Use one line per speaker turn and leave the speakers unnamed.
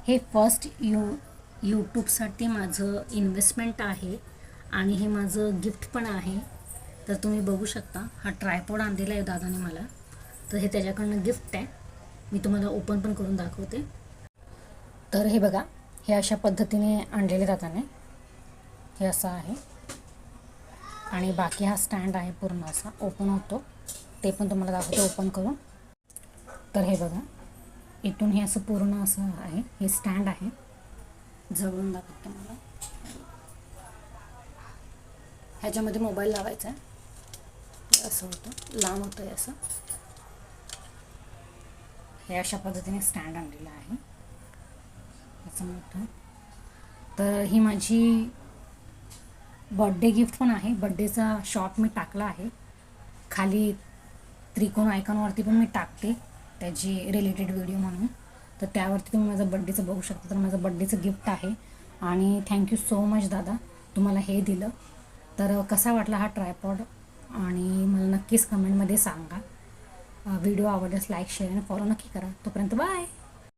हे फर्स्ट यूट्यूबसाठी माझं इन्व्हेस्टमेंट आहे आणि हे माझं गिफ्ट पण आहे. तर तुम्ही बघू शकता, हा ट्रायपॉड आणलेला आहे दादाने मला. तर हे त्याच्याकडनं गिफ्ट आहे. मी तुम्हाला ओपन पण करून दाखवते. तर हे बघा, हे अशा पद्धतीने आणलेले दादाने. हे असं आहे आणि बाकी हा स्टँड आहे पूर्ण असा ओपन होतो. ते पण तुम्हाला दाखवते ओपन करून. तर हे बघा, इथून हे असं पूर्ण असं आहे. हे स्टँड आहे, जवळून दाखवते मला. ह्याच्यामध्ये मोबाईल लावायचा आहे. असं होतं, लांब होतं आहे असं. हे अशा पद्धतीने स्टँड आणलेलं आहे असं मोठं. तर ही माझी बर्थडे गिफ्ट पण आहे. बर्थडेचा शॉट मी टाकला आहे खाली त्रिकोण आयकॉनवरती, पण मी टाकते त्याची रिलेटेड व्हिडिओ म्हणून. तर त्यावरती तुम्ही माझं बड्डेचं बघू शकता. तर माझं बड्डेचं गिफ्ट आहे आणि थँक्यू सो मच दादा, तुम्हाला हे दिलं. तर कसा वाटला हा ट्रायपॉड आणि मला नक्कीच कमेंटमध्ये सांगा. व्हिडिओ आवडल्यास लाईक शेअर आणि फॉलो नक्की करा. तोपर्यंत बाय.